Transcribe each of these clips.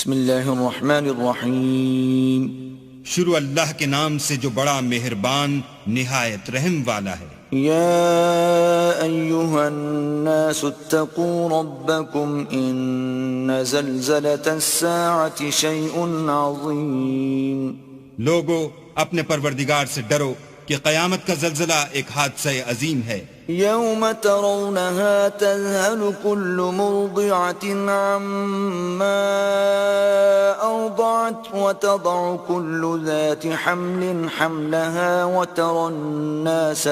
بسم اللہ الرحمن الرحیم شروع اللہ کے نام سے جو بڑا مہربان نہایت رحم والا ہے۔ یا ایہا الناس اتقوا ربکم ان زلزلۃ الساعة شیء عظیم۔ لوگو اپنے پروردگار سے ڈرو کہ قیامت کا زلزلہ ایک حادثہ عظیم ہے۔ یوم ترونها تذهل كل مرضعة عما أرضعت وتضع كل ذات حمل حملها وترى الناس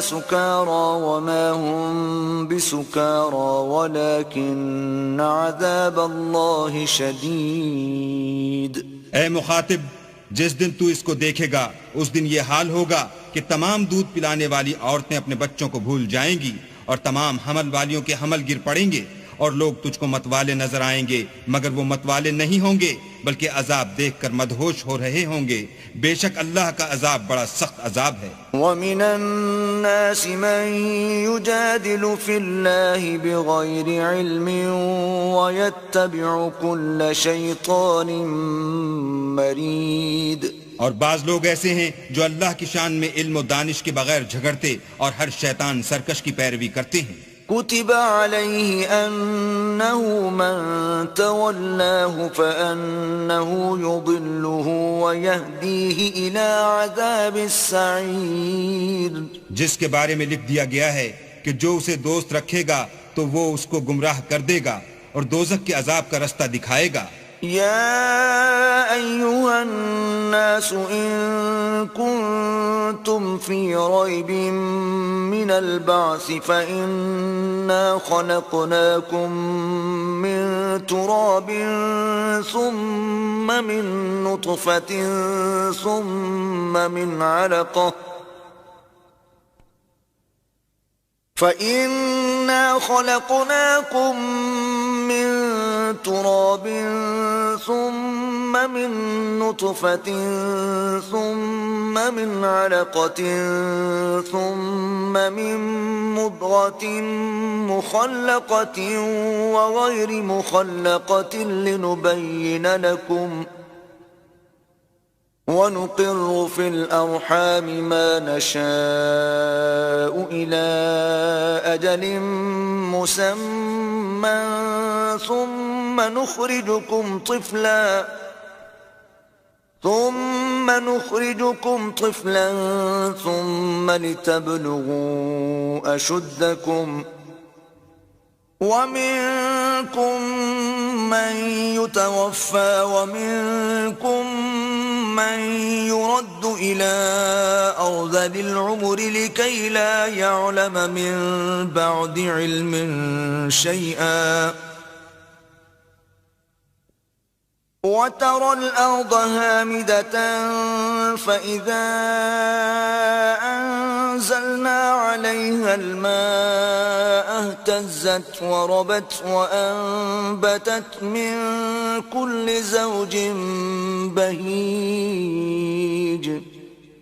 سكارى وما هم بسكارى ولكن عذاب الله شديد۔ اے مخاطب، جس دن تو اس کو دیکھے گا اس دن یہ حال ہوگا کہ تمام دودھ پلانے والی عورتیں اپنے بچوں کو بھول جائیں گی اور تمام حمل والیوں کے حمل گر پڑیں گے، اور لوگ تجھ کو متوالے نظر آئیں گے مگر وہ متوالے نہیں ہوں گے بلکہ عذاب دیکھ کر مدہوش ہو رہے ہوں گے۔ بے شک اللہ کا عذاب بڑا سخت عذاب ہے۔ وَمِنَ النَّاسِ مَن يُجَادِلُ فِي اللَّهِ بِغَيْرِ عِلْمٍ وَيَتَّبِعُ كُلَّ شَيْطَانٍ مَرِيدٍ۔ اور بعض لوگ ایسے ہیں جو اللہ کی شان میں علم و دانش کے بغیر جھگڑتے اور ہر شیطان سرکش کی پیروی کرتے ہیں۔ كتب عليه أنه من تولاه فأنه يضله ويهديه إلى عذاب السعير۔ جس کے بارے میں لکھ دیا گیا ہے کہ جو اسے دوست رکھے گا تو وہ اس کو گمراہ کر دے گا اور دوزخ کے عذاب کا رستہ دکھائے گا۔ يا أيها الناس إن كنتم في ريب من البعث فإنا خلقناكم من تراب ثم من نطفة ثم من علقة فإنا خلقناكم من تراب ثم من نطفة ثم من علقة ثم من مضغة مخلقة وغير مخلقة لنبين لكم ونقر في الأرحام ما نشاء إلى أجل مسمى ثم نخرجكم طفلا ثم لتبلغوا أشدكم ومنكم من يتوفى ومنكم من يرد إلى أرذل العمر لكي لا يعلم من بعد علم شيئا وترى الأرض هامدة فإذا أنزلنا عليها الماء اهتزت وربت وأنبتت من كل زوج بهيج۔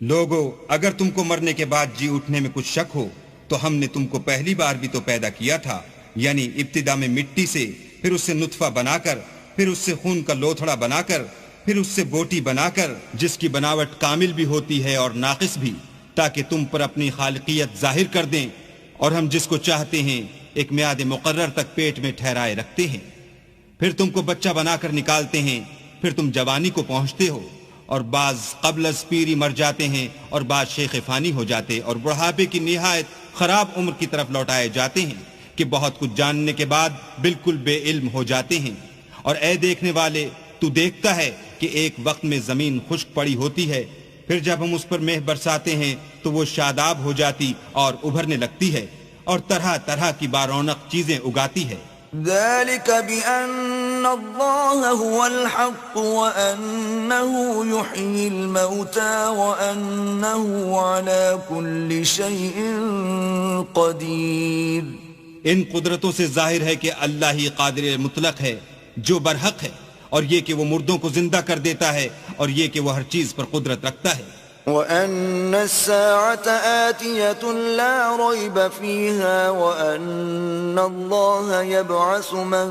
لوگو اگر تم کو مرنے کے بعد جی اٹھنے میں کچھ شک ہو تو ہم نے تم کو پہلی بار بھی تو پیدا کیا تھا، یعنی ابتدا میں مٹی سے، پھر اس سے نطفہ بنا کر، پھر اس سے خون کا لوتھڑا بنا کر، پھر اس سے بوٹی بنا کر، جس کی بناوٹ کامل بھی ہوتی ہے اور ناقص بھی، تاکہ تم پر اپنی خالقیت ظاہر کر دیں، اور ہم جس کو چاہتے ہیں ایک میعاد مقرر تک پیٹ میں ٹھہرائے رکھتے ہیں، پھر تم کو بچہ بنا کر نکالتے ہیں، پھر تم جوانی کو پہنچتے ہو، اور بعض قبل از پیری مر جاتے ہیں اور بعض شیخ فانی ہو جاتے اور بڑھاپے کی نہایت خراب عمر کی طرف لوٹائے جاتے ہیں کہ بہت کچھ جاننے کے بعد بالکل بے علم ہو جاتے ہیں۔ اور اے دیکھنے والے، تو دیکھتا ہے کہ ایک وقت میں زمین خشک پڑی ہوتی ہے، پھر جب ہم اس پر مہ برساتے ہیں تو وہ شاداب ہو جاتی اور ابھرنے لگتی ہے اور طرح طرح کی بارونق چیزیں اگاتی ہے۔ ذلك بأن الله هو الحق وأنه يحيي الموتى وأنه على كل شيء قدير۔ ان قدرتوں سے ظاہر ہے کہ اللہ ہی قادر مطلق ہے جو برحق ہے، اور یہ کہ وہ مردوں کو زندہ کر دیتا ہے، اور یہ کہ وہ ہر چیز پر قدرت رکھتا ہے۔ وَأَنَّ السَّاعَةَ آتِيَةٌ لَا رَيْبَ فِيهَا وَأَنَّ اللَّهَ يَبْعَثُ مَن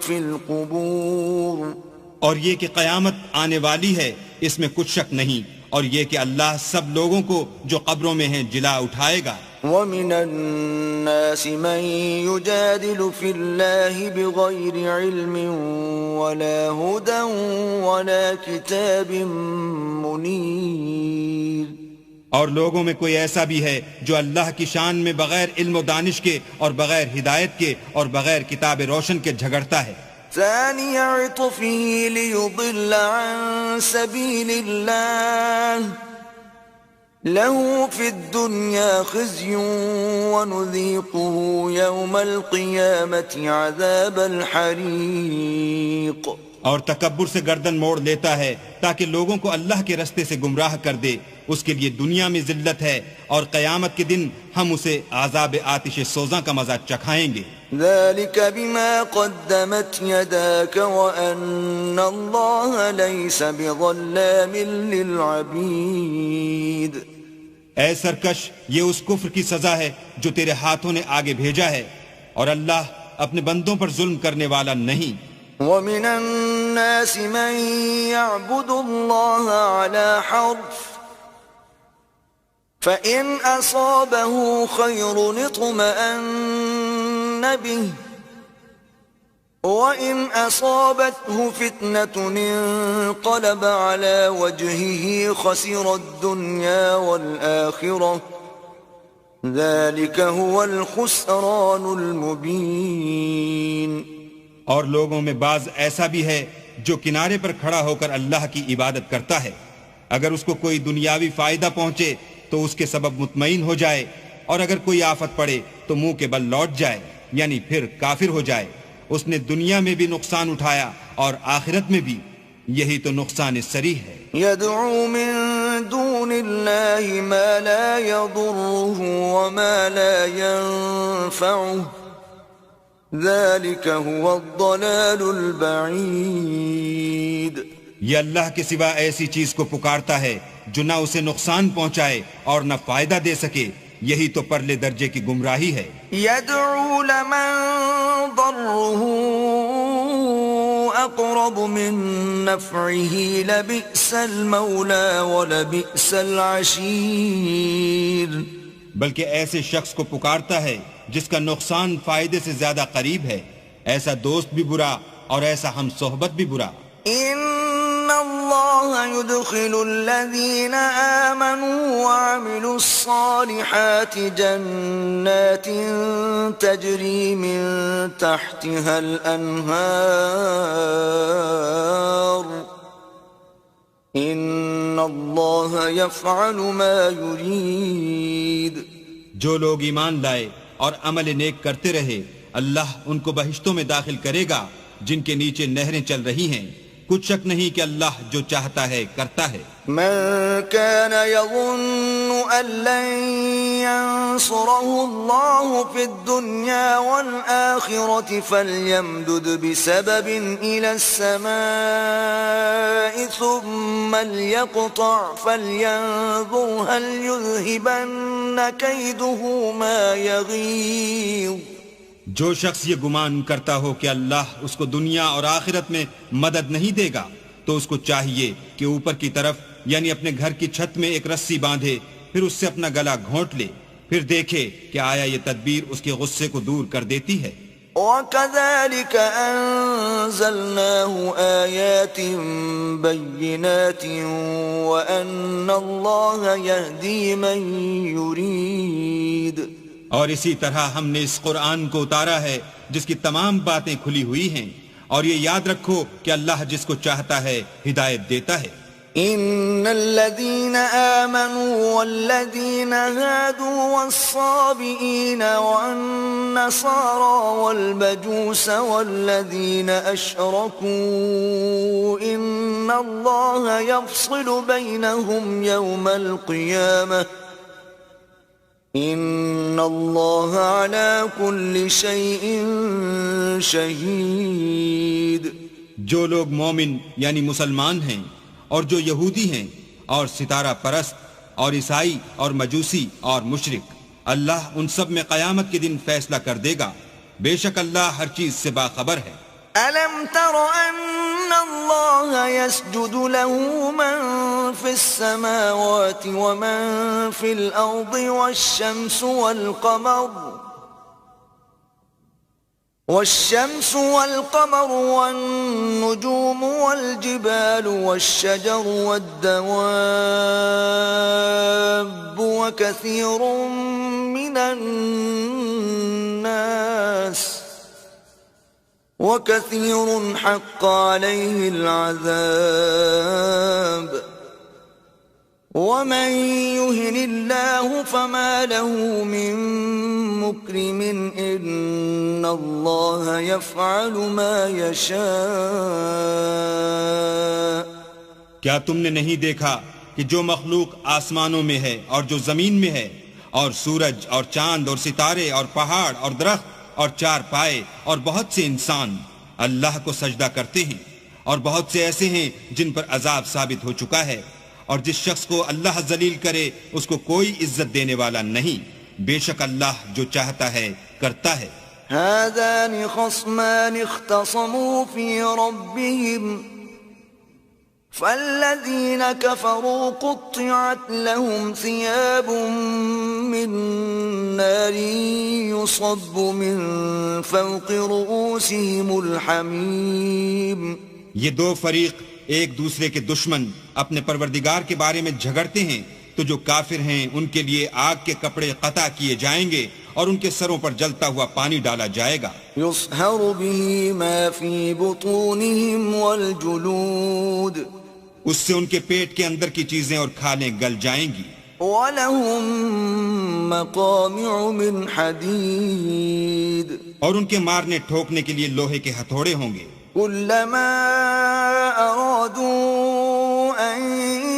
فِي الْقُبُورِ، اور یہ کہ قیامت آنے والی ہے اس میں کچھ شک نہیں، اور یہ کہ اللہ سب لوگوں کو جو قبروں میں ہیں جلا اٹھائے گا۔ وَمِنَ النَّاسِ مَن يُجَادِلُ فِي اللَّهِ بِغَيْرِ عِلْمٍ وَلَا هُدًى وَلَا كِتَابٍ مُنِيرٍ، اور لوگوں میں کوئی ایسا بھی ہے جو اللہ کی شان میں بغیر علم و دانش کے اور بغیر ہدایت کے اور بغیر کتاب روشن کے جھگڑتا ہے۔ ثَانِيَ عِطْفِهِ لِيُضِلَّ عَن سَبِيلِ اللَّهِ له في الدنيا خزي ونذيقه يوم القيامة عذاب الحريق، اور تکبر سے گردن موڑ لیتا ہے تاکہ لوگوں کو اللہ کے رستے سے گمراہ کر دے، اس کے لیے دنیا میں ذلت ہے اور قیامت کے دن ہم اسے عذاب آتش سوزاں کا مزہ چکھائیں گے۔ ذلك بما قدمت يداك وأن الله ليس بظلام للعبيد، اے سرکش، یہ اس کفر کی سزا ہے جو تیرے ہاتھوں نے آگے بھیجا ہے، اور اللہ اپنے بندوں پر ظلم کرنے والا نہیں۔ وَمِنَ النَّاسِ مَن يَعْبُدُ اللَّهَ عَلَى حَرْفٍ فَإِنْ أَصَابَهُ خَيْرٌ اطْمَأَنَّ بِهِ وَإِنْ أَصَابَتْهُ فِتْنَةٌ انقَلَبَ عَلَى وَجْهِهِ خَسِرَ الدُّنْيَا وَالْآخِرَةَ ذَلِكَ هُوَ الْخُسْرَانُ الْمُبِينُ۔ اور لوگوں میں بعض ایسا بھی ہے جو کنارے پر کھڑا ہو کر اللہ کی عبادت کرتا ہے، اگر اس کو کوئی دنیاوی فائدہ پہنچے تو اس کے سبب مطمئن ہو جائے، اور اگر کوئی آفت پڑے تو منہ کے بل لوٹ جائے، یعنی پھر کافر ہو جائے۔ اس نے دنیا میں بھی نقصان اٹھایا اور آخرت میں بھی، یہی تو نقصان صریح ہے۔ يدعو من دون الله ما لا يضره وما لا ينفعه ذلك هو الضلال البعيد۔ یہ اللہ کے سوا ایسی چیز کو پکارتا ہے جو نہ اسے نقصان پہنچائے اور نہ فائدہ دے سکے، یہی تو پرلے درجے کی گمراہی ہے۔ يدعو لمن ضره اقرب من نفعه لبئس المولى ولبئس العشير، بلکہ ایسے شخص کو پکارتا ہے جس کا نقصان فائدے سے زیادہ قریب ہے، ایسا دوست بھی برا اور ایسا ہم صحبت بھی برا۔ ان اللہ يدخل الذین آمنوا وعملوا الصالحات جنات تجری من تحتها الانہار ان اللہ یفعل ما یرید۔ جو لوگ ایمان لائے اور عمل نیک کرتے رہے، اللہ ان کو بہشتوں میں داخل کرے گا جن کے نیچے نہریں چل رہی ہیں، کچھ شک نہیں کہ اللہ جو چاہتا ہے کرتا ہے۔ من كان يظن أن لن ينصره الله في الدنيا والآخرة فليمدد بسبب إلى السماء ثم ليقطع فلينظر هل يذهبن كيده ما يغيظ۔ جو شخص یہ گمان کرتا ہو کہ اللہ اس کو دنیا اور آخرت میں مدد نہیں دے گا تو اس کو چاہیے کہ اوپر کی طرف یعنی اپنے گھر کی چھت میں ایک رسی باندھے، پھر اس سے اپنا گلا گھونٹ لے، پھر دیکھے کہ آیا یہ تدبیر اس کے غصے کو دور کر دیتی ہے۔ وَكَذَلِكَ أَنزَلْنَاهُ آيَاتٍ بَيِّنَاتٍ وَأَنَّ اللَّهَ يَهْدِي مَن يُرِيدُ۔ اور اسی طرح ہم نے اس قرآن کو اتارا ہے جس کی تمام باتیں کھلی ہوئی ہیں، اور یہ یاد رکھو کہ اللہ جس کو چاہتا ہے ہدایت دیتا ہے۔ ان الذين آمنوا والذين هادوا والصابئين والنصارى والمجوس والذين أشركوا إن الله يفصل بينهم يوم القيامة ان اللہ علی کل شیء شہید۔ جو لوگ مومن یعنی مسلمان ہیں اور جو یہودی ہیں اور ستارہ پرست اور عیسائی اور مجوسی اور مشرک، اللہ ان سب میں قیامت کے دن فیصلہ کر دے گا، بے شک اللہ ہر چیز سے باخبر ہے۔ أَلَمْ تَرَ أَنَّ اللَّهَ يَسْجُدُ لَهُ مَن فِي السَّمَاوَاتِ وَمَن فِي الْأَرْضِ والشمس والقمر والنجوم والجبال والشجر والدواب وكثير حق عليه العذاب ومن يهن الله فما له من مكرم إن الله يفعل ما يشاء۔ کیا تم نے نہیں دیکھا کہ جو مخلوق آسمانوں میں ہے اور جو زمین میں ہے، اور سورج اور چاند اور ستارے اور پہاڑ اور درخت اور چار پائے اور بہت سے انسان اللہ کو سجدہ کرتے ہیں، اور بہت سے ایسے ہیں جن پر عذاب ثابت ہو چکا ہے، اور جس شخص کو اللہ ذلیل کرے اس کو کوئی عزت دینے والا نہیں، بے شک اللہ جو چاہتا ہے کرتا ہے۔ هذان خصمان اختصموا في ربهم فالذين كفروا قطعت لهم ثياب من نار يصب من فوق رؤوسهم الحميم۔ یہ دو فریق ایک دوسرے کے دشمن اپنے پروردگار کے بارے میں جھگڑتے ہیں، تو جو کافر ہیں ان کے لیے آگ کے کپڑے قطع کیے جائیں گے اور ان کے سروں پر جلتا ہوا پانی ڈالا جائے گا۔ يصهر به ما في بطونهم والجلود، اس سے ان کے پیٹ کے اندر کی چیزیں اور کھالیں گل جائیں گی۔ وَلَهُم مَّقَامِعُ مِنْ حَدِيدٍ، اور ان کے مارنے ٹھوکنے کے لیے لوہے کے ہتھوڑے ہوں گے۔ كلما أرادوا أن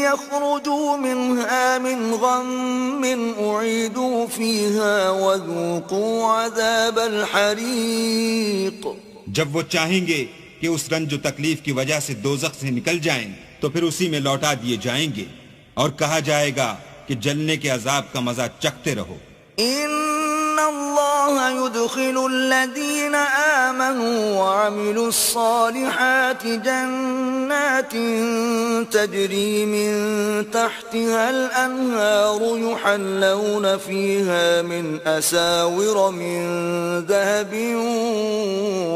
يخرجوا منها من غم أعيدوا فيها وذوقوا عذاب الحريق۔ جب وہ چاہیں گے کہ اس رنج و تکلیف کی وجہ سے دوزخ سے نکل جائیں تو پھر اسی میں لوٹا دیے جائیں گے، اور کہا جائے گا کہ جلنے کے عذاب کا مزہ چکھتے رہو۔ إن الله يدخل الذين آمنوا وعملوا الصالحات جنات تجري من تحتها الأنهار يحلون فيها من أساور من ذهب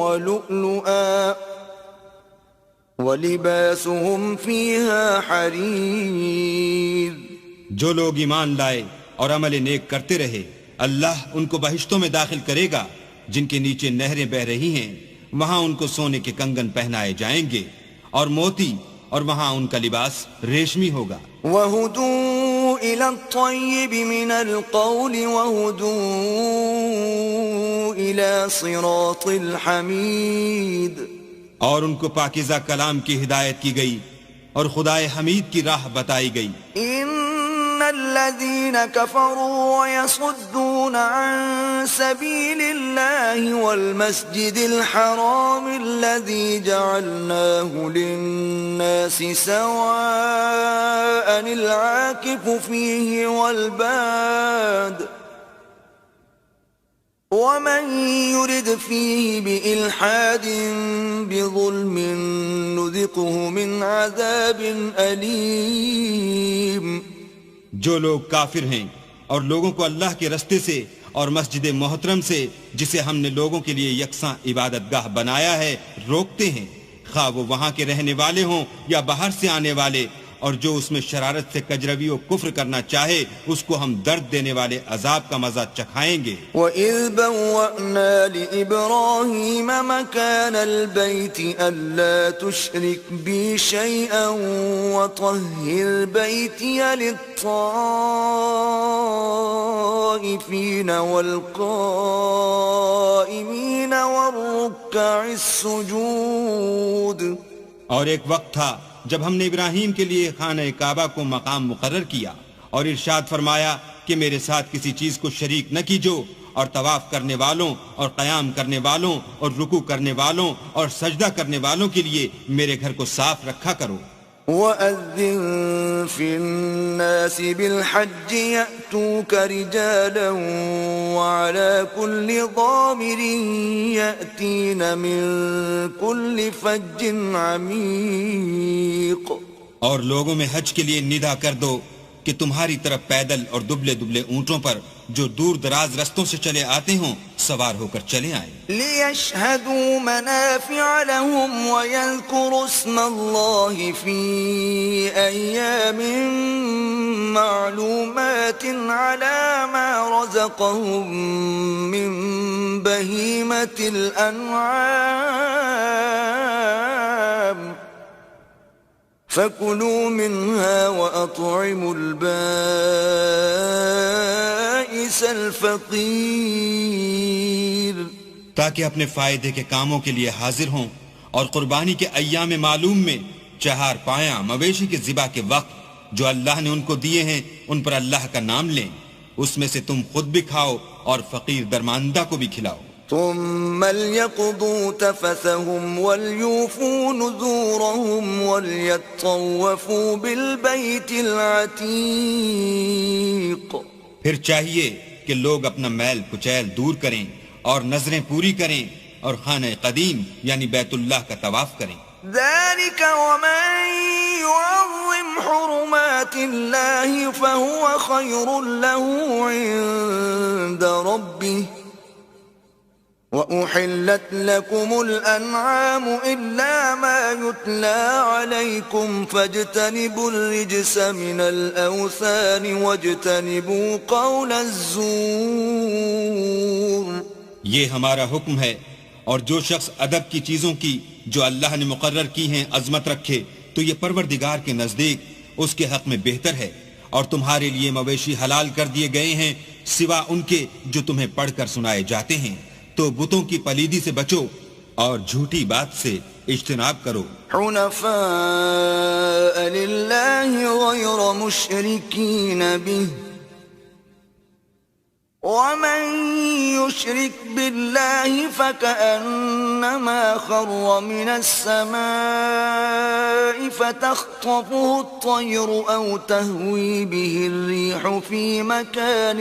ولؤلؤا ولباسهم فيها حرير۔ جو لوگ ایمان لائے اور عمل نیک کرتے رہے، اللہ ان کو بہشتوں میں داخل کرے گا جن کے نیچے نہریں بہ رہی ہیں، وہاں ان کو سونے کے کنگن پہنائے جائیں گے اور موتی، اور وہاں ان کا لباس ریشمی ہوگا۔ وَهُدُوا إِلَى الطَّيِّبِ مِنَ الْقَوْلِ وَهُدُوا إِلَى صِرَاطِ الْحَمِيدِ، اور ان کو پاکیزہ کلام کی ہدایت کی گئی اور خدائے حمید کی راہ بتائی گئی۔ الذين كفروا ويصدون عن سبيل الله والمسجد الحرام الذي جعلناه للناس سواء العاكف فيه والباد ومن يرد فيه بإلحاد بظلم نذقه من عذاب أليم۔ جو لوگ کافر ہیں اور لوگوں کو اللہ کے رستے سے اور مسجد محترم سے جسے ہم نے لوگوں کے لیے یکساں عبادت گاہ بنایا ہے روکتے ہیں، خواہ وہ وہاں کے رہنے والے ہوں یا باہر سے آنے والے، اور جو اس میں شرارت سے کجروی و کفر کرنا چاہے اس کو ہم درد دینے والے عذاب کا مزہ چکھائیں گے۔ وَإِذْ بَوَّأْنَا لِإِبْرَاهِيمَ مَكَانَ الْبَيْتِ أَلَّا تُشْرِكْ بِي شَيْئًا وَطَهِّرْ بَيْتِيَ لِلطَّائِفِينَ وَالْقَائِمِينَ وَالرُّكَّعِ السُّجُودِ۔ اور ایک وقت تھا جب ہم نے ابراہیم کے لیے خانہ کعبہ کو مقام مقرر کیا اور ارشاد فرمایا کہ میرے ساتھ کسی چیز کو شریک نہ کیجو، اور طواف کرنے والوں اور قیام کرنے والوں اور رکوع کرنے والوں اور سجدہ کرنے والوں کے لیے میرے گھر کو صاف رکھا کرو۔ وَأَذِّن فِي النَّاسِ بِالْحَجِّ يَأْتُوكَ رِجَالًا وَعَلَى كُلِّ ضَامِرٍ يَأْتِينَ مِنْ كُلِّ فَجٍّ عَمِيقٍ. اور لوگوں میں حج کے لیے ندا کر دو کہ تمہاری طرف پیدل اور دبلے دبلے اونٹوں پر جو دور دراز رستوں سے چلے آتے ہوں سوار ہو کر چلے آئیں. لِيَشْهَدُوا مَنَافِعَ لَهُمْ وَيَذْكُرُوا اسْمَ اللَّهِ فِي أَيَّامٍ مَّعْلُومَاتٍ عَلَى مَا رَزَقَهُم مِّن بَهِيمَةِ الْأَنْعَامِ فَكُلُوا مِنْهَا وَأَطْعِمُوا الْبَائِسَ الْفَقِيرَ. تاکہ اپنے فائدے کے کاموں کے لیے حاضر ہوں اور قربانی کے ایام معلوم میں چہار پایاں مویشی کے ذبح کے وقت جو اللہ نے ان کو دیے ہیں ان پر اللہ کا نام لیں. اس میں سے تم خود بھی کھاؤ اور فقیر درماندہ کو بھی کھلاؤ. ثم ليقضوا تفثهم وليوفوا نذورهم وليطوفوا بالبيت العتيق. پھر چاہیے کہ لوگ اپنا میل کچیل دور کریں اور نظریں پوری کریں اور خانہ قدیم یعنی بیت اللہ کا طواف کریں. ذلك ومن يعظم حرمات الله فهو خير له عند ربه وأحلت لكم الأنعام إلا ما يتلى عليكم فاجتنبوا الرجس من الأوثان واجتنبوا قول الزور. یہ ہمارا حکم ہے اور جو شخص ادب کی چیزوں کی جو اللہ نے مقرر کی ہیں عظمت رکھے تو یہ پروردگار کے نزدیک اس کے حق میں بہتر ہے. اور تمہارے لیے مویشی حلال کر دیے گئے ہیں سوا ان کے جو تمہیں پڑھ کر سنائے جاتے ہیں. تو بتوں کی پلیدی سے بچو اور جھوٹی بات سے اجتناب کرو. حنفاء للہ غیر مشرکین به ومن يشرك بالله فكأنما خر من السماء فتخطفه الطير أو تهوي به الريح في مكان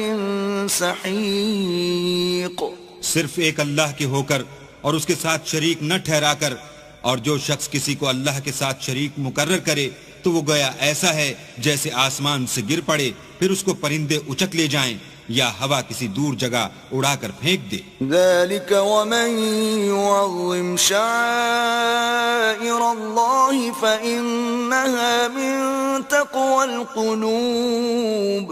سحيق. صرف ایک اللہ کے ہو کر اور اس کے ساتھ شریک نہ ٹھہرا کر، اور جو شخص کسی کو اللہ کے ساتھ شریک مقرر کرے تو وہ گویا ایسا ہے جیسے آسمان سے گر پڑے پھر اس کو پرندے اچک لے جائیں یا ہوا کسی دور جگہ اڑا کر پھینک دے. ذلك ومن يعظم شعائر الله فإنها من تقوى القلوب.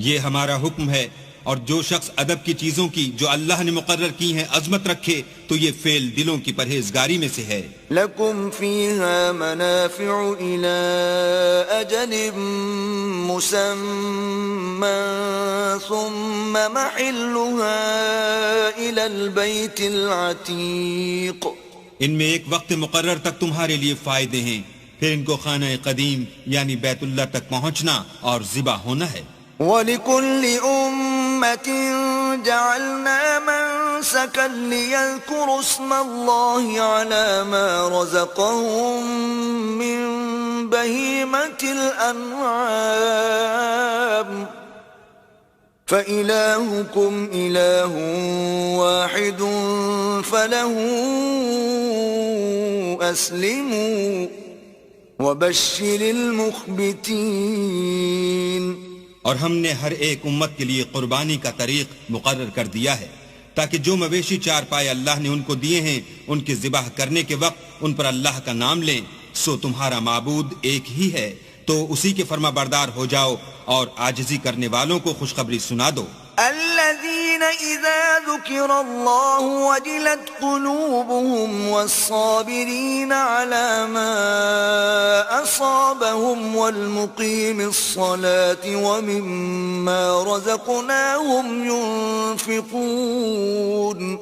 یہ ہمارا حکم ہے اور جو شخص ادب کی چیزوں کی جو اللہ نے مقرر کی ہیں عظمت رکھے تو یہ فعل دلوں کی پرہیزگاری میں سے ہے. لکم فیہا منافع الى اجل مسمى ثم محلها الى البیت العتیق. ان میں ایک وقت مقرر تک تمہارے لیے فائدے ہیں، پھر ان کو خانہ قدیم یعنی بیت اللہ تک پہنچنا اور ذبح ہونا ہے. وَلِكُلِّ أُمَّةٍ جَعَلْنَا مَنسَكًا لِيَذْكُرُوا اسْمَ اللَّهِ عَلَى مَا رَزَقَهُم مِّن بَهِيمَةِ الْأَنْعَامِ فَإِلَٰهُكُمْ إِلَٰهٌ وَاحِدٌ فَلَهُ أَسْلِمُوا وَبَشِّرِ الْمُخْبِتِينَ. اور ہم نے ہر ایک امت کے لیے قربانی کا طریق مقرر کر دیا ہے تاکہ جو مویشی چار پائے اللہ نے ان کو دیے ہیں ان کے ذبح کرنے کے وقت ان پر اللہ کا نام لیں. سو تمہارا معبود ایک ہی ہے تو اسی کے فرما بردار ہو جاؤ اور عاجزی کرنے والوں کو خوشخبری سنا دو. الذين إذا ذكر الله وجلت قلوبهم والصابرين على ما أصابهم والمقيم الصلاة ومما رزقناهم ينفقون.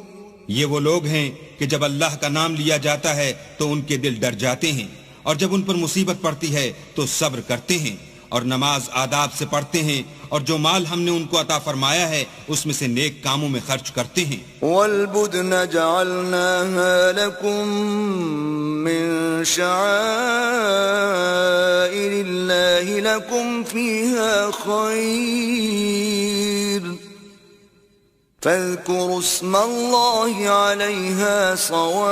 یہ وہ لوگ ہیں کہ جب اللہ کا نام لیا جاتا ہے تو ان کے دل ڈر جاتے ہیں اور جب ان پر مصیبت پڑتی ہے تو صبر کرتے ہیں اور نماز آداب سے پڑھتے ہیں، اور جو مال ہم نے ان کو عطا فرمایا ہے اس میں سے نیک کاموں میں خرچ کرتے ہیں۔ والبدن جعلناها لكم من شعائر الله لكم فيها خير فاذكروا اسم الله عليها صواف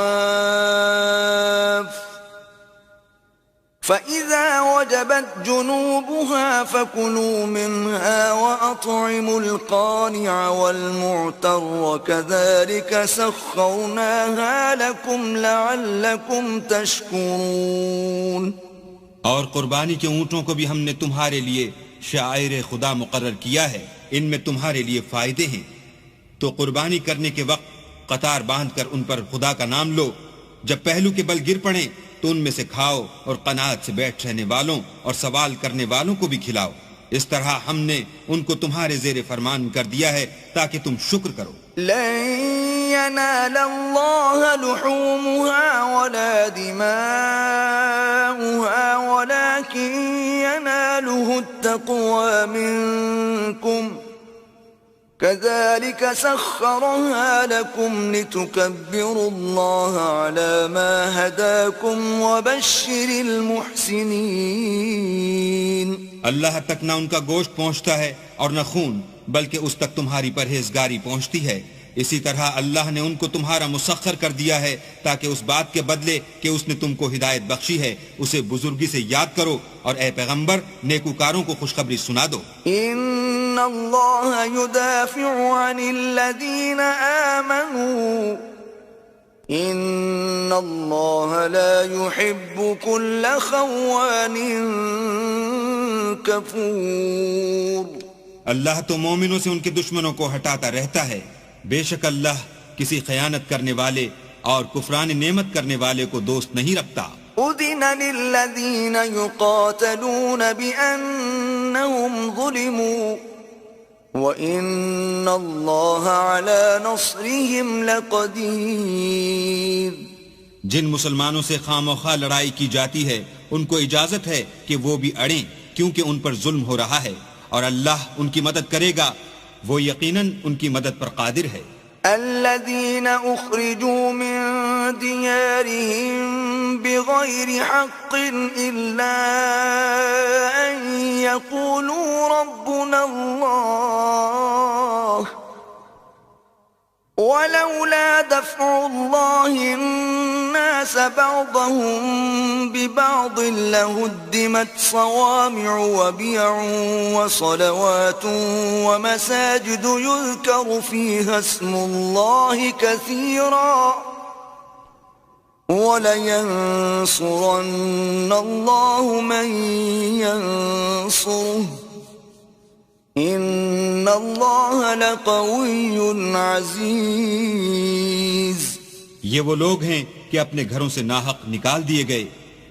فإذا وجبت جنوبها فكلوا منها وأطعموا القانع والمعتر كذلك سخرناها لكم لعلكم تشكرون۔ اور قربانی کے اونٹوں کو بھی ہم نے تمہارے لیے شعائر خدا مقرر کیا ہے، ان میں تمہارے لیے فائدے ہیں، تو قربانی کرنے کے وقت قطار باندھ کر ان پر خدا کا نام لو، جب پہلو کے بل گر پڑیں تو ان میں سے کھاؤ، اور قناعت سے بیٹھ رہنے والوں اور سوال کرنے والوں کو بھی کھلاؤ، اس طرح ہم نے ان کو تمہارے زیر فرمان کر دیا ہے تاکہ تم شکر کرو۔ لن ينال الله لحومها ولا دماؤها ولكن يناله التقوى منكم كذلك سخرها لكم لتكبروا الله على ما هداكم وبشر المحسنين۔ اللہ تک نہ ان کا گوشت پہنچتا ہے اور نہ خون، بلکہ اس تک تمہاری پرہیزگاری پہنچتی ہے، اسی طرح اللہ نے ان کو تمہارا مسخر کر دیا ہے تاکہ اس بات کے بدلے کہ اس نے تم کو ہدایت بخشی ہے اسے بزرگی سے یاد کرو، اور اے پیغمبر نیکوکاروں کو خوشخبری سنا دو۔ ان اللہ یدافع عن الذین آمنوا ان اللہ لا يحب كل خوان کفور۔ اللہ تو مومنوں سے ان کے دشمنوں کو ہٹاتا رہتا ہے، بے شک اللہ کسی خیانت کرنے والے اور کفران نعمت کرنے والے کو دوست نہیں رکھتا۔ اذن للذین یقاتلون بأنہم ظلموا وَإِنَّ اللَّهَ عَلَى نَصْرِهِمْ لَقَدِيرٌ۔ جن مسلمانوں سے خواہ لڑائی کی جاتی ہے ان کو اجازت ہے کہ وہ بھی اڑیں، کیونکہ ان پر ظلم ہو رہا ہے، اور اللہ ان کی مدد کرے گا، وہ یقیناً ان کی مدد پر قادر ہے۔ الذين أخرجوا من ديارهم بغير حق إلا أن يقولوا ربنا الله ولولا دفع الله الناس بعضهم ببعض لهدمت صوامع وبيع وصلوات ومساجد يذكر فيها اسم الله كثيرا ولينصرن الله من ينصره ان اللہ لقوی عزیز۔ یہ وہ لوگ ہیں کہ اپنے گھروں سے ناحق نکال دیے گئے،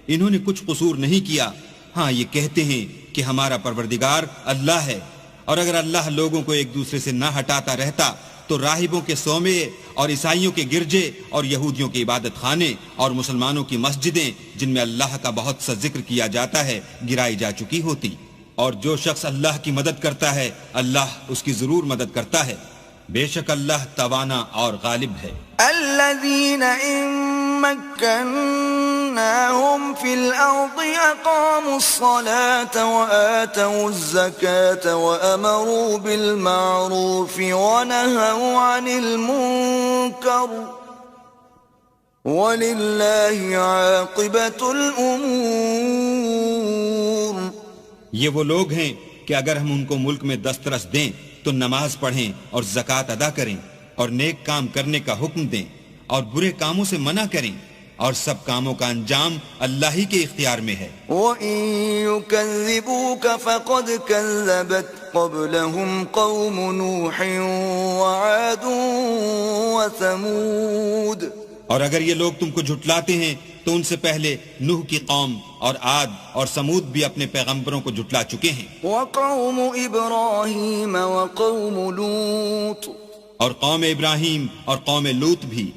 انہوں نے کچھ قصور نہیں کیا، ہاں یہ کہتے ہیں کہ ہمارا پروردگار اللہ ہے، اور اگر اللہ لوگوں کو ایک دوسرے سے نہ ہٹاتا رہتا تو راہبوں کے صومعے اور عیسائیوں کے گرجے اور یہودیوں کے عبادت خانے اور مسلمانوں کی مسجدیں جن میں اللہ کا بہت سا ذکر کیا جاتا ہے گرائی جا چکی ہوتی، اور جو شخص اللہ کی مدد کرتا ہے اللہ اس کی ضرور مدد کرتا ہے، بے شک اللہ توانا اور غالب ہے۔ الذین ان مکناہم فی الارض اقاموا الصلاة وآتوا الزکاة وامروا بالمعروف ونہوا عن المنکر وللہ عاقبۃ الامور۔ یہ وہ لوگ ہیں کہ اگر ہم ان کو ملک میں دسترس دیں تو نماز پڑھیں اور زکوٰۃ ادا کریں اور نیک کام کرنے کا حکم دیں اور برے کاموں سے منع کریں، اور سب کاموں کا انجام اللہ ہی کے اختیار میں ہے۔ وَإِن يُكَذِّبُوكَ فَقَدْ كَذَّبَتْ قَبْلَهُمْ قَوْمُ نُوحٍ وَعَادٌ وَثَمُودَ۔ اور اگر یہ لوگ تم کو جھٹلاتے ہیں تو ان سے پہلے نوح کی قوم اور عاد اور سمود بھی اپنے پیغمبروں کو جھٹلا چکے ہیں، وَقَوْمُ إِبْرَاهِيمَ وَقَوْمُ لُوطٍ اور قوم ابراہیم اور قوم لوط بھی۔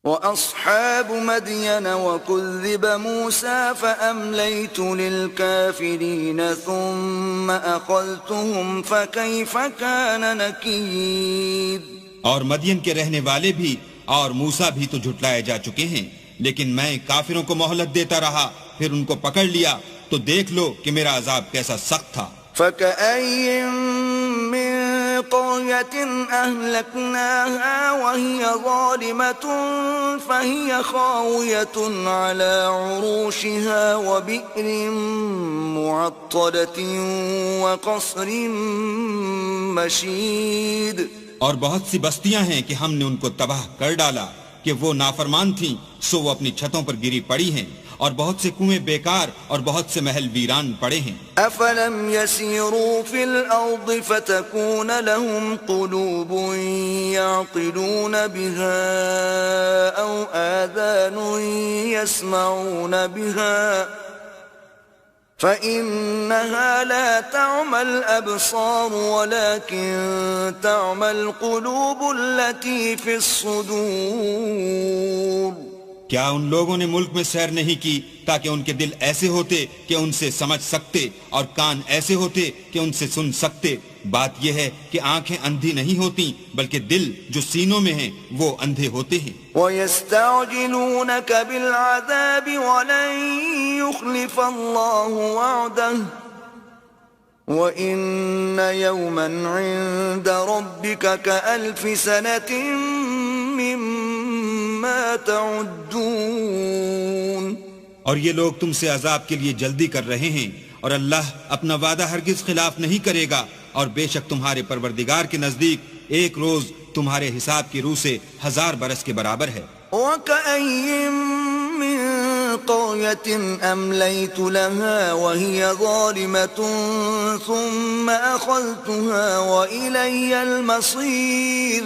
وأصحاب مدين وكذب موسى فأمليت للكافرين ثم أخذتهم فكيف كان نكير. اور مدین کے رہنے والے بھی اور موسیٰ بھی تو جھٹلائے جا چکے ہیں، لیکن میں کافروں کو مہلت دیتا رہا، پھر ان کو پکڑ لیا، تو دیکھ لو کہ میرا عذاب کیسا سخت تھا. فكأي من قرية أهلكناها وهي ظالمة فهي خاوية على عروشها وبئر معطلة وقصر مشيد. اور بہت سی بستیاں ہیں کہ ہم نے ان کو تباہ کر ڈالا کہ وہ نافرمان تھیں، سو وہ اپنی چھتوں پر گری پڑی ہیں، اور بہت سے کنویں بیکار اور بہت سے محل ویران پڑے ہیں. افلم يسيروا في الارض فتكون لهم قلوب يعقلون بها او آذان يسمعون بها فإنها لا تعمى الأبصار ولكن تعمى القلوب التي في الصدور. کیا ان لوگوں نے ملک میں سیر نہیں کی تاکہ ان کے دل ایسے ہوتے کہ ان سے سمجھ سکتے اور کان ایسے ہوتے کہ ان سے سن سکتے؟ بات یہ ہے کہ آنکھیں اندھی نہیں ہوتی بلکہ دل جو سینوں میں ہیں وہ اندھے ہوتے ہیں. وَيَسْتَعْجِلُونَكَ بِالْعَذَابِ وَلَن يُخْلِفَ اللَّهُ وَعْدَهُ وَإِنَّ يَوْمًا عِندَ رَبِّكَ كَأَلْفِ سَنَةٍ مِّمَّا تَعُدُّونَ. اور یہ لوگ تم سے عذاب کے لیے جلدی کر رہے ہیں، اور اللہ اپنا وعدہ ہرگز خلاف نہیں کرے گا، اور بے شک تمہارے پروردگار کے نزدیک ایک روز تمہارے حساب کی روح سے 1000 برس کے برابر ہے. وَكَأَيٍّ مِّن قَرْيَةٍ أَمْلَيْتُ لَهَا وَهِيَ ظَالِمَةٌ ثُمَّ أَخَذْتُهَا وَإِلَيَّ الْمَصِيرُ.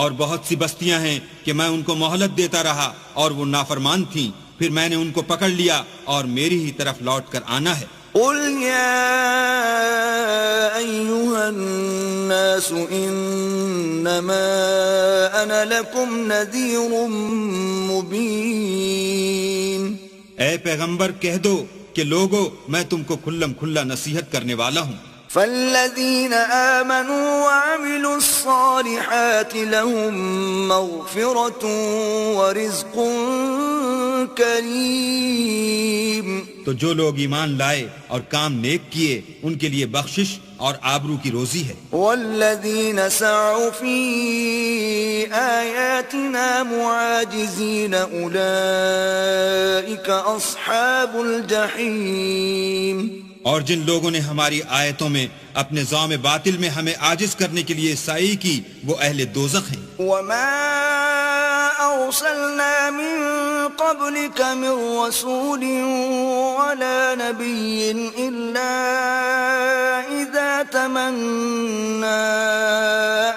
اور بہت سی بستیاں ہیں کہ میں ان کو مہلت دیتا رہا اور وہ نافرمان تھیں، پھر میں نے ان کو پکڑ لیا اور میری ہی طرف لوٹ کر آنا ہے. قُلْ يَا أَيُّهَا النَّاسُ إِنَّمَا أَنَا لَكُمْ نَذِيرٌ مُبِينٌ. اے پیغمبر کہہ دو کہ لوگو میں تم کو کھلم کھلا نصیحت کرنے والا ہوں. فالذين آمنوا وعملوا الصالحات لهم مغفرة ورزق کریم. تو جو لوگ ایمان لائے اور کام نیک کیے ان کے لیے بخشش اور آبرو کی روزی ہے. والذین سعوا فی آیاتنا معاجزین اولئک اصحاب الجحیم. اور جن لوگوں نے ہماری آیتوں میں اپنے ذوم باطل میں ہمیں عاجز کرنے کے لیے سعی کی وہ اہل دوزخ ہیں. وما أرسلنا من قبلك من رسول ولا نبي إلا إذا تمنى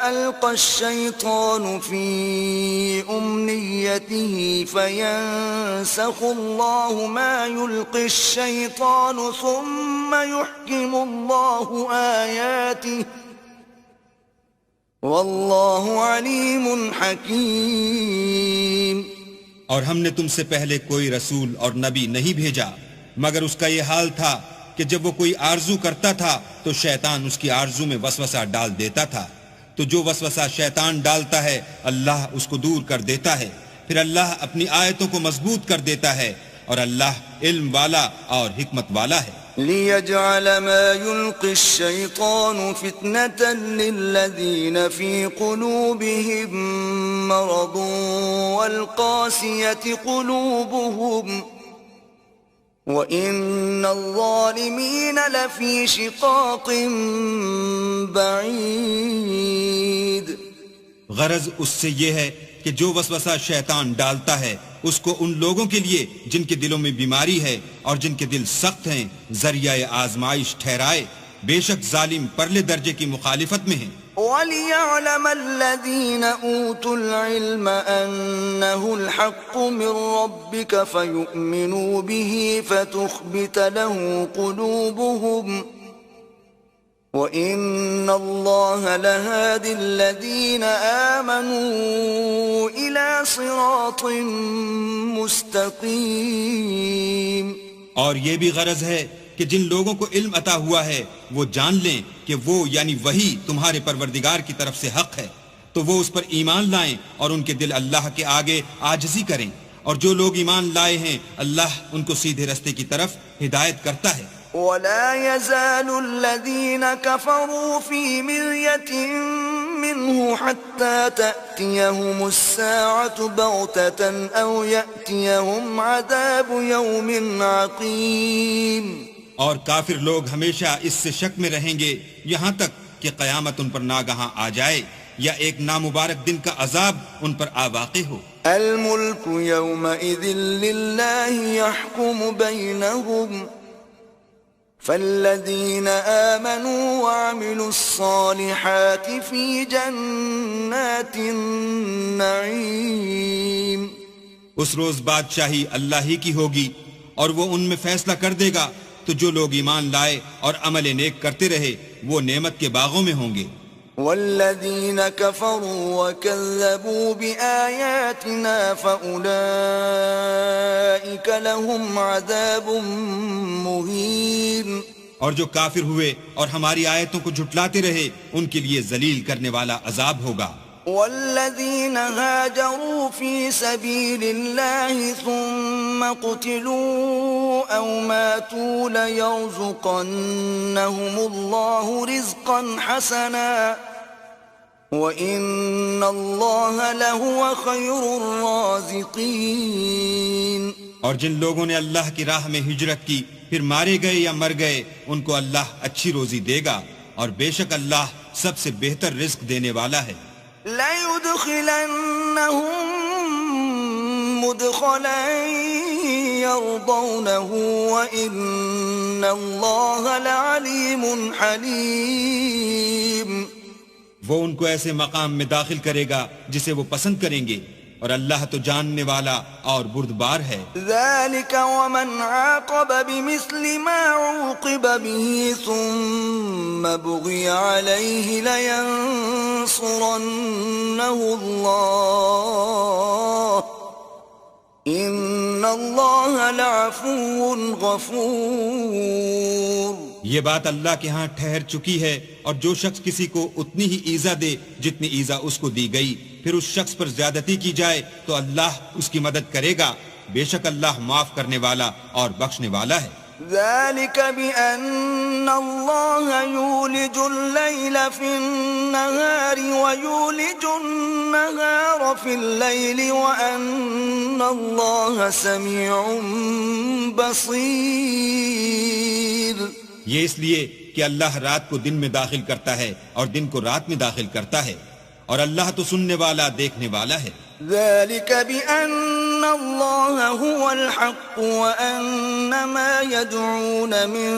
ألقى الشيطان في أمنيته فينسخ الله ما يلقي الشيطان ثم يحكم الله آياته واللہ علیم حکیم. اور ہم نے تم سے پہلے کوئی رسول اور نبی نہیں بھیجا مگر اس کا یہ حال تھا کہ جب وہ کوئی آرزو کرتا تھا تو شیطان اس کی آرزو میں وسوسہ ڈال دیتا تھا، تو جو وسوسہ شیطان ڈالتا ہے اللہ اس کو دور کر دیتا ہے، پھر اللہ اپنی آیتوں کو مضبوط کر دیتا ہے، اور اللہ علم والا اور حکمت والا ہے. لِيَجْعَلَ مَا يُلْقِي الشَّيْطَانُ فِتْنَةً لِلَّذِينَ فِي قُلُوبِهِم مَّرَضٌ وَالْقَاسِيَةِ قُلُوبُهُمْ وَإِنَّ الظَّالِمِينَ لَفِي شِقَاقٍ بَعِيدٍ. غرض اس سے یہ ہے کہ جو وسوسہ شیطان ڈالتا ہے اس کو ان لوگوں کے لیے جن کے دلوں میں بیماری ہے اور جن کے دل سخت ہیں ذریعہ آزمائش ٹھہرائے، بے شک ظالم پرلے درجے کی مخالفت میں ہیں. وَلِيَعْلَمَ الَّذِينَ أُوتُوا الْعِلْمَ أَنَّهُ الْحَقُّ مِنْ رَبِّكَ فَيُؤْمِنُوا بِهِ فَتُخْبِتَ لَهُ قُلُوبُهُمْ وَإِنَّ اللَّهَ لَهَادِ الَّذِينَ آمَنُوا إِلَى صِرَاطٍ مُسْتَقِيمٍ۔ اور یہ بھی غرض ہے کہ جن لوگوں کو علم عطا ہوا ہے وہ جان لیں کہ وہ یعنی وہی تمہارے پروردگار کی طرف سے حق ہے، تو وہ اس پر ایمان لائیں اور ان کے دل اللہ کے آگے عاجزی کریں، اور جو لوگ ایمان لائے ہیں اللہ ان کو سیدھے رستے کی طرف ہدایت کرتا ہے۔ وَلَا يَزَالُ الَّذِينَ كَفَرُوا فِي مِرْيَةٍ مِّنْهُ حَتَّى تَأْتِيَهُمُ السَّاعَةُ بَغْتَةً أَوْ يَأْتِيَهُمْ عَذَابُ يَوْمٍ عَقِيمٍ۔ اور کافر لوگ ہمیشہ اس سے شک میں رہیں گے یہاں تک کہ قیامت ان پر ناگہاں آ جائے یا ایک نامبارک دن کا عذاب ان پر آ واقع ہو۔ الْمُلْكُ يَوْمَئِذٍ لِلَّهِ يَحْكُمُ بَيْنَهُمْ فَالَّذِينَ آمَنُوا وَعَمِلُوا الصَّالِحَاتِ فِي جَنَّاتِ النَّعِيمِ۔ اس روز بادشاہی اللہ ہی کی ہوگی اور وہ ان میں فیصلہ کر دے گا، تو جو لوگ ایمان لائے اور عمل نیک کرتے رہے وہ نعمت کے باغوں میں ہوں گے۔ وَالَّذِينَ كَفَرُوا وَكَذَّبُوا بِآيَاتِنَا فَأُولَئِكَ لَهُمْ عَذَابٌ مُّهِينٌ۔ اور جو کافر ہوئے اور ہماری آیتوں کو جھٹلاتے رہے ان کے لیے ذلیل کرنے والا عذاب ہوگا۔ والذين هاجروا في سبيل الله ثم قتلوا أو ماتوا ليرزقنهم الله رزقا حسنا وإن الله لهو خير الرازقين۔ اور جن لوگوں نے اللہ کی راہ میں ہجرت کی پھر مارے گئے یا مر گئے ان کو اللہ اچھی روزی دے گا، اور بے شک اللہ سب سے بہتر رزق دینے والا ہے۔ لَيُدْخِلَنَّهُمْ مُدْخَلًا يَرْضَوْنَهُ وَإِنَّ اللَّهَ لَعَلِيمٌ حَلِيمٌ۔ وہ ان کو ایسے مقام میں داخل کرے گا جسے وہ پسند کریں گے، اور اللہ تو جاننے والا اور بردبار ہے۔ ذَلِكَ وَمَنْ عَاقَبَ بِمِثْلِ مَا عُوقِبَ بِهِ ثُمَّ بُغِيَ عَلَيْهِ لَيَنصُرَنَّهُ اللَّهُ إِنَّ اللَّهَ لَعَفُوٌّ غَفُورٌ۔ یہ بات اللہ کے ہاں ٹھہر چکی ہے، اور جو شخص کسی کو اتنی ہی ایذا دے جتنی ایذا اس کو دی گئی، پھر اس شخص پر زیادتی کی جائے تو اللہ اس کی مدد کرے گا، بے شک اللہ معاف کرنے والا اور بخشنے والا ہے۔ ذَلِكَ بِأَنَّ اللَّهَ يُولِجُ اللَّيْلَ فِي النَّهَارِ وَيُولِجُ النَّهَارَ فِي اللَّيْلِ وَأَنَّ اللَّهَ سَمِيعٌ بَصِيرٌ۔ یہ اس لیے کہ اللہ رات کو دن میں داخل کرتا ہے اور دن کو رات میں داخل کرتا ہے، اور اللہ تو سننے والا دیکھنے والا ہے۔ ذَلِكَ بِأَنَّ اللَّهَ هُوَ الْحَقُّ وَأَنَّ مَا يَدْعُونَ مِن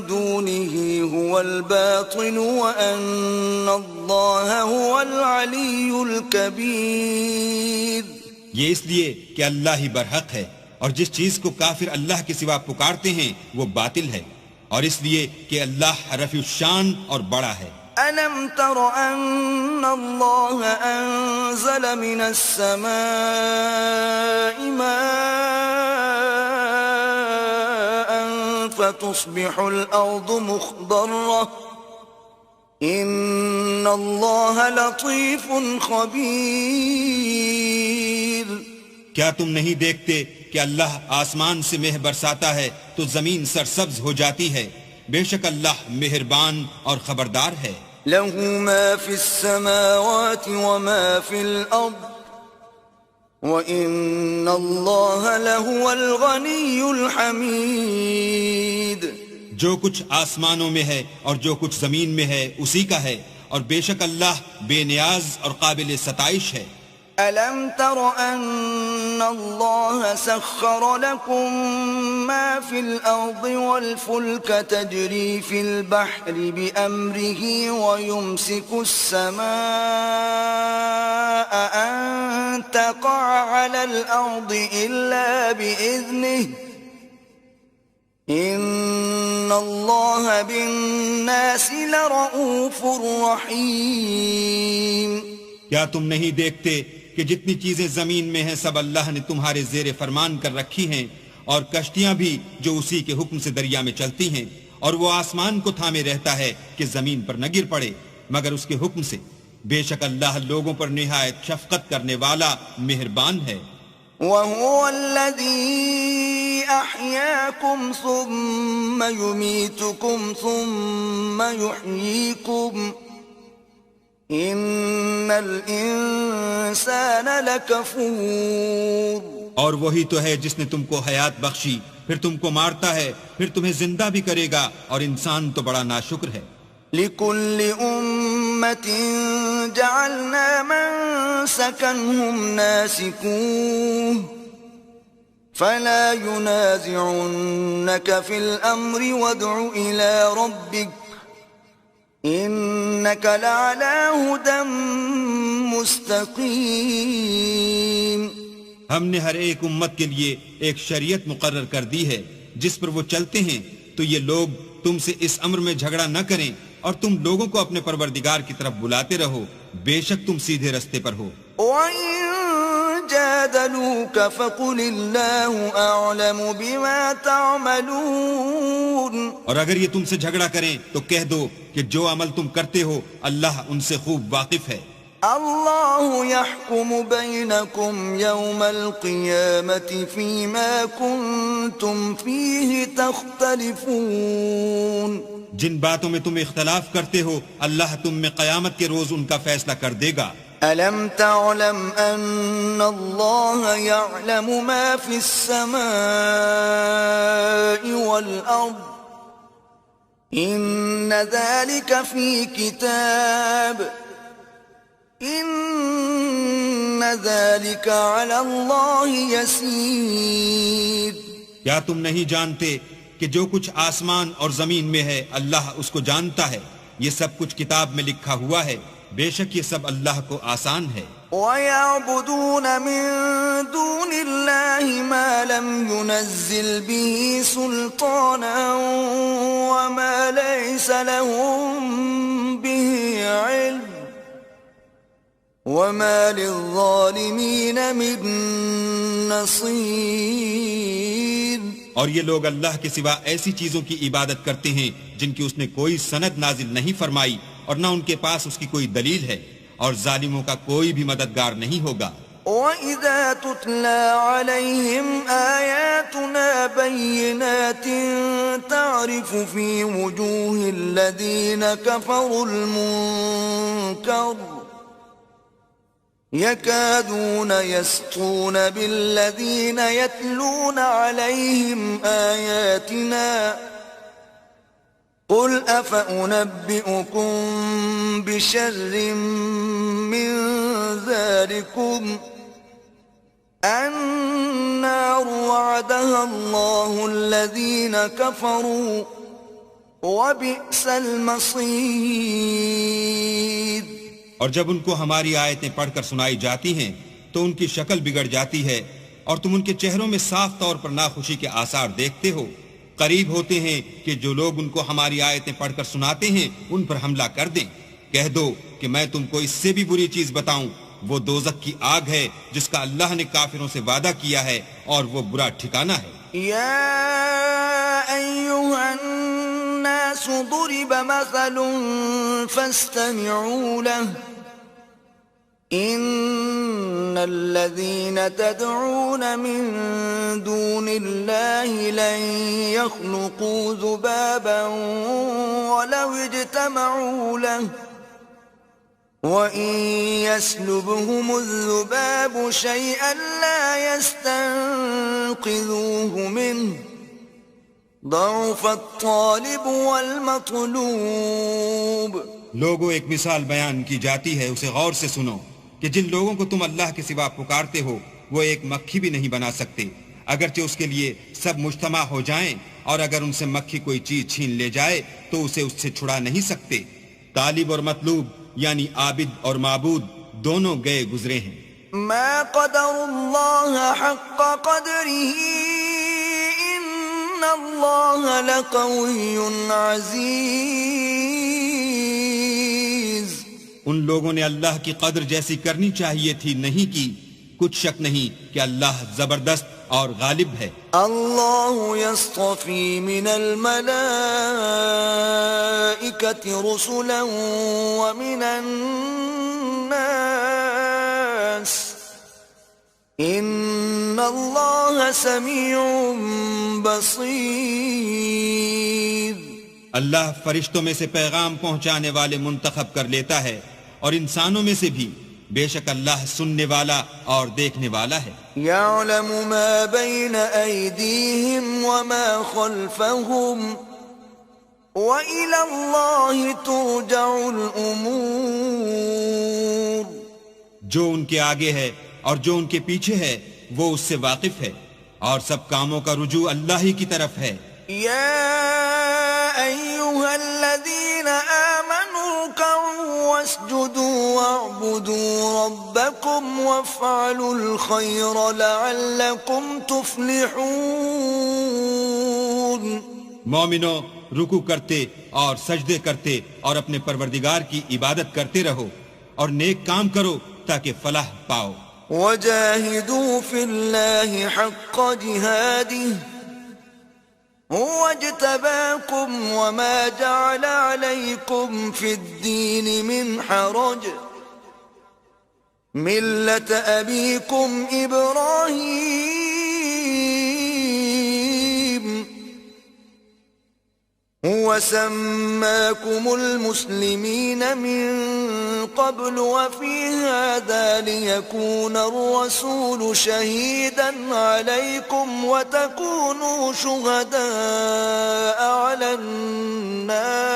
دُونِهِ هُوَ الْبَاطِلُ وَأَنَّ اللَّهَ هُوَ الْعَلِيُّ الْكَبِيرُ۔ یہ اس لیے کہ اللہ ہی برحق ہے، اور جس چیز کو کافر اللہ کے سوا پکارتے ہیں وہ باطل ہے، اور اس لیے کہ اللہ رفیع الشان اور بڑا ہے۔ أَلَمْ تَرَ أَنَّ اللَّهَ أَنزَلَ مِنَ السَّمَاءِ مَاءً فَتُصْبِحُ الْأَرْضُ مُخْضَرَّةً إِنَّ اللَّهَ لَطِيفٌ خَبِيرٌ۔ کیا تم نہیں دیکھتے کہ اللہ آسمان سے مہ برساتا ہے تو زمین سرسبز ہو جاتی ہے، بے شک اللہ مہربان اور خبردار ہے۔ لَهُ مَا فِي السَّمَاوَاتِ وَمَا فِي الْأَرْضِ وَإِنَّ اللَّهَ لَهُوَ الْغَنِيُّ الْحَمِيدُ۔ جو کچھ آسمانوں میں ہے اور جو کچھ زمین میں ہے اسی کا ہے، اور بے شک اللہ بے نیاز اور قابل ستائش ہے۔ أَلَمْ تَرَ أَنَّ اللَّهَ سَخَّرَ لَكُم مَّا فِي الْأَرْضِ وَالْفُلْكَ تَجْرِي فِي الْبَحْرِ بِأَمْرِهِ وَيُمْسِكُ السَّمَاءَ أَن تَقَعَ عَلَى الْأَرْضِ إِلَّا بِإِذْنِهِ وَيُرْسِلِ الرِّيَاحَ فَتُصْبِحُ الْأَرْضُ مُخْضَرَّةً إِنَّ اللَّهَ لَطِيفٌ خَبِيرٌ۔ يَسْأَلُونَكَ مَاذَا أُحِلَّ لَهُمْ ۖ قُلْ أُحِلَّ لَكُمُ الطَّيِّبَاتُ وَمَا عَلَّمْتُم مِّنَ الْجَوَارِحِ مُكَلَّبِينَ تَعَلَّمُونَهُنَّ مِمَّا عَلَّمَكُمُ اللَّهُ إن الله بالناس لرؤوف رحيم. کیا تم نہیں دیکھتے کہ جتنی چیزیں زمین میں ہیں سب اللہ نے تمہارے زیر فرمان کر رکھی ہیں، اور کشتیاں بھی جو اسی کے حکم سے دریا میں چلتی ہیں، اور وہ آسمان کو تھامے رہتا ہے کہ زمین پر نہ گر پڑے مگر اس کے حکم سے. بے شک اللہ لوگوں پر نہایت شفقت کرنے والا مہربان ہے. وهو الذي أحياكم ثم يميتكم ثم يحييكم إن الإنسان لكفور. اور وہی تو ہے جس نے تم کو حیات بخشی، پھر تم کو مارتا ہے، پھر تمہیں زندہ بھی کرے گا، اور انسان تو بڑا ناشکر ہے. لكل أمة جعلنا منسكا هم ناسكوه فلا ينازعنك في الأمر وادع إلى ربك إنك لعلى هدى مستقيم. ہم نے ہر ایک امت کے لیے ایک شریعت مقرر کر دی ہے جس پر وہ چلتے ہیں، تو یہ لوگ تم سے اس امر میں جھگڑا نہ کریں، اور تم لوگوں کو اپنے پروردگار کی طرف بلاتے رہو، بے شک تم سیدھے رستے پر ہو. وَإِن جَادَلُوكَ فَقُلِ اللَّهُ أَعْلَمُ بِمَا تَعْمَلُونَ. اور اگر یہ تم سے جھگڑا کریں تو کہہ دو کہ جو عمل تم کرتے ہو اللہ ان سے خوب واقف ہے. اللہ يحكم بينكم يوم القيامة فيما كنتم فيه تختلفون. جن باتوں میں تم اختلاف کرتے ہو اللہ تم میں قیامت کے روز ان کا فیصلہ کر دے گا. ألم تعلم أن الله يعلم ما في السماء والأرض إن ذلك في كتاب إن ذلك على الله يسير. کیا تم نہیں جانتے کہ جو کچھ آسمان اور زمین میں ہے اللہ اس کو جانتا ہے، یہ سب کچھ کتاب میں لکھا ہوا ہے، بے شک یہ سب اللہ کو آسان ہے. وَيَعْبُدُونَ مِن دُونِ اللَّهِ مَا لَمْ يُنَزِّلْ بِهِ سُلْطَانًا وَمَا لَيْسَ لَهُم بِهِ عِلْمٌ وَمَا لِلظَّالِمِينَ مِن نَصِيرٍ. اور یہ لوگ اللہ کے سوا ایسی چیزوں کی عبادت کرتے ہیں جن کی اس نے کوئی سند نازل نہیں فرمائی اور نہ ان کے پاس اس کی کوئی دلیل ہے، اور ظالموں کا کوئی بھی مددگار نہیں ہوگا. وَإِذَا تُتْلَى عَلَيْهِمْ آيَاتُنَا بَيِّنَاتٍ تَعْرِفُ فِي وُجُوهِ الَّذِينَ كَفَرُوا الْمُنكَرَ يَكَادُونَ يَسْطُونَ بِالَّذِينَ يَتْلُونَ عَلَيْهِمْ آيَاتِنَا قُلْ أَفَأُنَبِّئُكُمْ بِشَرٍّ مِّن ذَلِكُمْ النَّارُ وَعَدَهَا اللَّهُ الَّذِينَ كَفَرُوا وَبِئْسَ الْمَصِيرُ. اور جب ان کو ہماری آیتیں پڑھ کر سنائی جاتی ہیں تو ان کی شکل بگڑ جاتی ہے، اور تم ان کے چہروں میں صاف طور پر ناخوشی کے آثار دیکھتے ہو. قریب ہوتے ہیں کہ جو لوگ ان کو ہماری آیتیں پڑھ کر سناتے ہیں ان پر حملہ کر دیں. کہہ دو کہ میں تم کو اس سے بھی بری چیز بتاؤں، وہ دوزخ کی آگ ہے جس کا اللہ نے کافروں سے وعدہ کیا ہے، اور وہ برا ٹھکانہ ہے. یا ایھا الناس ضرب مثل فاستمعوا له ان الذين تدعون من دون الله لن يخلقوا ذبابا ولو اجتمعوا له وَإِن يَسْلُبْهُمُ الذُّبَابُ شَيْئًا لَا يَسْتَنقِذُوهُ مِنْهُ ضَعُفَ الطَّالِبُ وَالْمَطْلُوبُ. لوگوں ایک مثال بیان کی جاتی ہے، اسے غور سے سنو کہ جن لوگوں کو تم اللہ کے سوا پکارتے ہو وہ ایک مکھی بھی نہیں بنا سکتے، اگرچہ اس کے لیے سب مجتمع ہو جائیں، اور اگر ان سے مکھی کوئی چیز چھین لے جائے تو اسے اس سے چھڑا نہیں سکتے. طالب اور مطلوب یعنی عابد اور معبود دونوں گئے گزرے ہیں. ما قدر اللہ حق قدره ان اللہ لقوی عزیز. ان لوگوں نے اللہ کی قدر جیسی کرنی چاہیے تھی نہیں کی. کچھ شک نہیں کہ اللہ زبردست اور غالب ہے. اللہ یصطفی من الملائکۃ رسلا ومن الناس ان اللہ سمیع بصیر. اللہ فرشتوں میں سے پیغام پہنچانے والے منتخب کر لیتا ہے اور انسانوں میں سے بھی. بے شک اللہ سننے والا اور دیکھنے والا ہے. یعلم ما بین ایدیہم وما خلفہم وإلی اللہ ترجع الامور. جو ان کے آگے ہے اور جو ان کے پیچھے ہے وہ اس سے واقف ہے اور سب کاموں کا رجوع اللہ ہی کی طرف ہے. یا ایہا الذین آمنوا ارکعوا واسجدوا واعبدوا ربکم وافعلوا الخیر لعلکم تفلحون. مومنو رکوع کرتے اور سجدے کرتے اور اپنے پروردگار کی عبادت کرتے رہو اور نیک کام کرو تاکہ فلاح پاؤ. وجاہدوا فی اللہ حق جہادہ هو اجتباكم وما جعل عليكم في الدين من حرج ملة أبيكم إبراهيم هو سماكم المسلمين من قبل وفي هذا ليكون الرسول شهيدا عليكم وتكونوا شهداء على الناس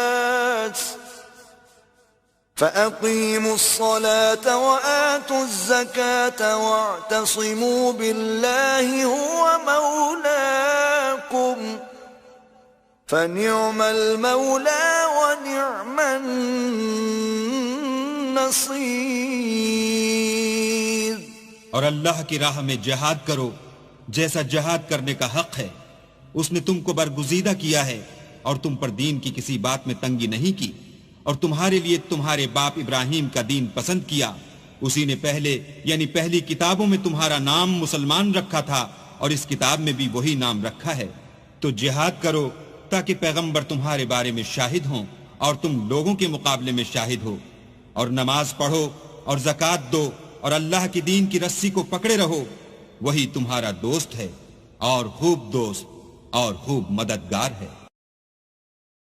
فأقيموا الصلاة وآتوا الزكاة واعتصموا بالله هو مولاكم فنعم المولى ونعم النصير. اور اللہ کی راہ میں جہاد کرو جیسا جہاد کرنے کا حق ہے. اس نے تم کو برگزیدہ کیا ہے اور تم پر دین کی کسی بات میں تنگی نہیں کی اور تمہارے لیے تمہارے باپ ابراہیم کا دین پسند کیا. اسی نے پہلے یعنی پہلی کتابوں میں تمہارا نام مسلمان رکھا تھا اور اس کتاب میں بھی وہی نام رکھا ہے. تو جہاد کرو تاکہ پیغمبر تمہارے بارے میں شاہد ہوں اور تم لوگوں کے مقابلے میں شاہد ہو. اور نماز پڑھو اور زکوٰۃ دو اور اللہ کی دین کی رسی کو پکڑے رہو. وہی تمہارا دوست ہے اور خوب دوست اور خوب مددگار ہے.